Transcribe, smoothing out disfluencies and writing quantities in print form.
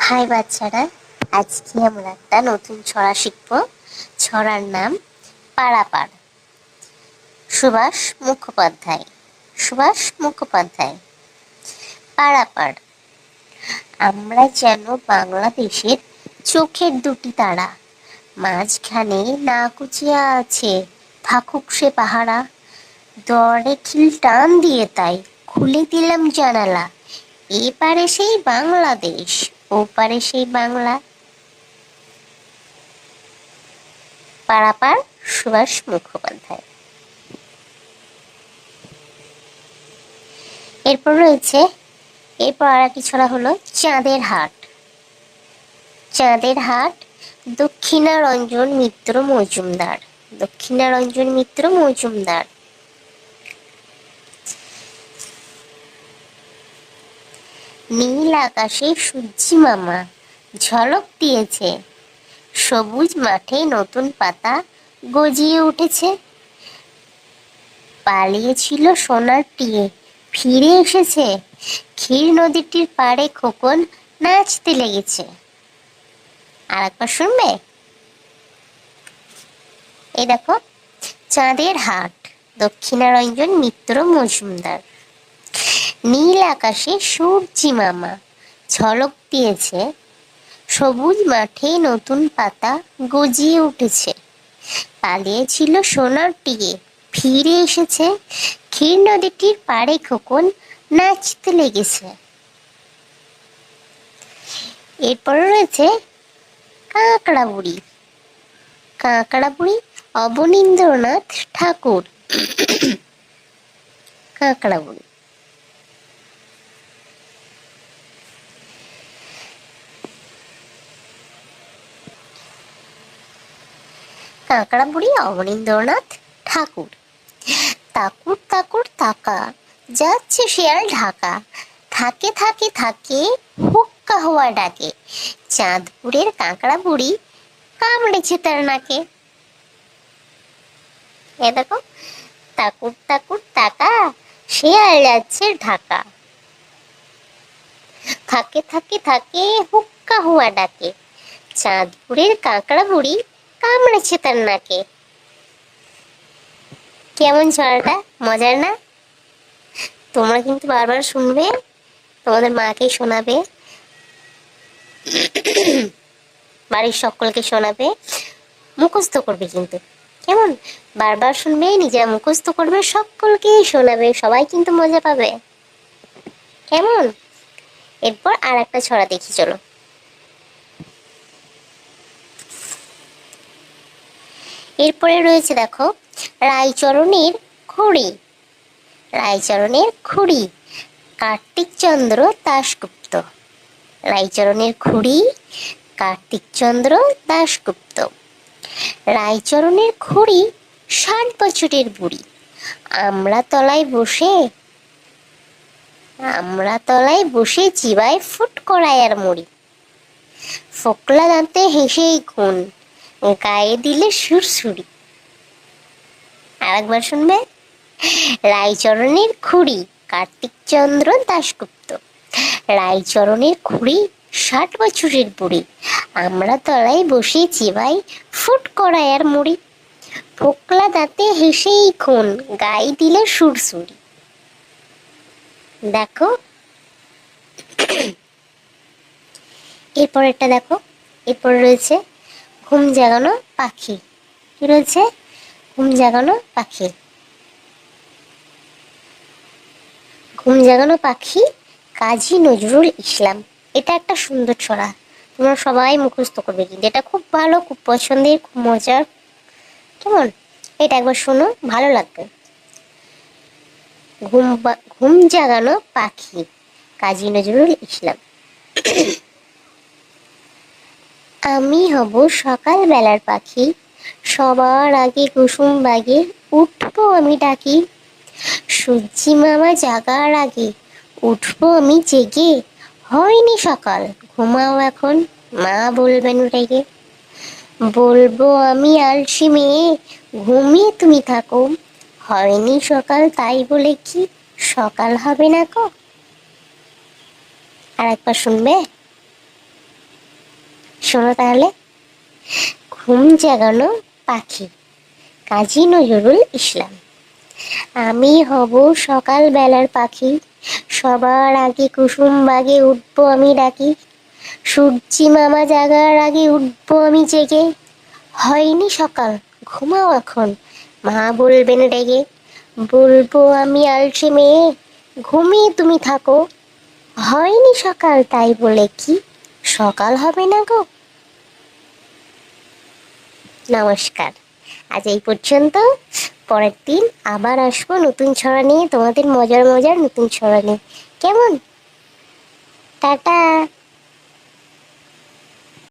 High বাচ্চারা, আজকে আমরা একটা নতুন ছড়া শিখব। ছড়ার নাম পাড়াপাড়। সুভাষ মুখোপাধ্যায়। সুভাষ মুখোপাধ্যায়। পাড়াপাড়। আমরা যেন বাংলাদেশের চোখের দুটি তারা, মাঝখানে না কুচিয়া আছে থাকুক সে পাহারা। দরে খিল টান দিয়ে তাই খুলে দিলাম জানালা, এপারে সেই বাংলাদেশ, ওপারে সেই বাংলা। পাড়াপাড়, সুভাষ মুখোপাধ্যায়। এরপর আর একটি ছড়া হলো চাঁদের হাট। চাঁদের হাট, দক্ষিণারঞ্জন মিত্র মজুমদার। দক্ষিণারঞ্জন মিত্র মজুমদার। নীল আকাশে সূর্যি মামা ঝলক দিয়েছে, সবুজ মাঠে নতুন পাতা গজিয়ে উঠেছে। পালিয়েছিল সোনার টিয়ে ফিরে এসেছে, ক্ষীর নদীটির পাড়ে খোকন নাচতে লেগেছে। আর একবার শুনবে? এই দেখো, চাঁদের হাট, দক্ষিণারঞ্জন মিত্র মজুমদার। নীল আকাশে সূর্যি মামা ঝলক দিয়েছে, সবুজ মাঠে নতুন পাতা গজিয়ে উঠেছে। পালিয়েছিল সোনার টিয়ে ফিরে এসেছে, ক্ষীর নদীটির পাড়ে খোকন নাচতে লেগেছে। এরপরে রয়েছে কাঁকড়া বুড়ি। কাঁকড়া বুড়ি, অবনীন্দ্রনাথ ঠাকুর। কাঁকড়া বুড়ি। কাঁকড়া বুড়ি, অবনীন্দ্রনাথ ঠাকুর। তাকুর তাকুর তাকা, যাচ্ছে শেয়াল ঢাকা, থাকে থাকে থাকে হুক্কা হওয়া ডাকে। চাঁদপুরের কাঁকড়া বুড়ি কামড়েছে তার নাকে। এ দেখো, তাকুর তাকুর তাকা, শেয়াল যাচ্ছে ঢাকা, থাকে থাকে থাকে হুক্কা হওয়া ডাকে। চাঁদপুরের কাঁকড়া বুড়ি কামড়েছে তার নাকে। কেমন ছড়াটা মজার না? তোমরা কিন্তু বারবার শুনবে, তোমাদের মাকে শোনাবে, বাড়ির সকলকে শোনাবে, মুখস্থ করবে কিন্তু। কেমন? বারবার শুনবে, নিজেরা মুখস্থ করবে, সকলকেই শোনাবে, সবাই কিন্তু মজা পাবে। কেমন? এরপর আর একটা ছড়া দেখি, চলো। এরপরে রয়েছে দেখো, রায়চরণের খুড়ি। রায়চরণের খুড়ি, কার্তিক চন্দ্র দাশগুপ্ত। রায়চরণের খুড়ি, কার্তিক চন্দ্র দাশগুপ্ত। রায়চরণের খুড়ি 60 বছরের বুড়ি, আমরা তলায় বসে চিবায় ফুট করায় আর মুড়ি। ফোকলা দাঁতে হেসেই খুন, গায়ে দিলে সুরসুরি। আর একবার শুনবে। রায়চরণের খুড়ি, কার্তিক চন্দ্র দাশগুপ্ত। রায়চরণের খুড়ি 60 বছরের বুড়ি, আমরা তলায় বসে চিবাই ফুট করায় আর মুড়ি। ফোকলা দাঁতে হেসেই খুন, গায়ে দিলে সুরসুরি। দেখো, এরপরেরটা দেখো। এরপর রয়েছে ঘুম জাগানো পাখি। কি রয়েছে? ঘুম জাগানো পাখি। ঘুম জাগানো পাখি, কাজী নজরুল ইসলাম। এটা একটা সুন্দর ছড়া, তোমরা সবাই মুখস্থ করবে কিন্তু। এটা খুব ভালো, খুব পছন্দের, খুব মজার। কেমন? এটা একবার শোনো, ভালো লাগবে। ঘুম জাগানো পাখি, কাজী নজরুল ইসলাম। আমি হব সকাল বেলার পাখি, সবার আগে কুসুম বাগে উঠবো আমি ডাকি। সূর্যি মামা জাগার আগে উঠবো আমি জেগে, হয়নি সকাল ঘুমাও এখন, মা বলবেন রেগে। বলবো আমি আলসি মেয়ে, ঘুমিয়ে তুমি থাকো, হয়নি সকাল তাই বলে কি সকাল হবে না কো। আর একবার শুনবে। শোনো তাহলে। ঘুম জাগানো পাখি, কাজী নজরুল ইসলাম। আমি হব সকাল বেলার পাখি, সবার আগে কুসুম বাগে উঠবো আমি ডাকি। সূর্যি মামা জাগার আগে উঠবো আমি জেগে। হয়নি সকাল, ঘুমাও এখন, মা বলবেন রেগে। বলবো আমি আলসে মেয়ে, ঘুমিয়ে তুমি থাকো। হয়নি সকাল তাই বলে কি সকাল হবে না গো। নমস্কার, আজ এই পর্যন্ত। পরের দিন আবার আসবো নতুন ছড়া নিয়ে, তোমাদের মজার মজার নতুন ছড়া নিয়ে। কেমন? টাটা।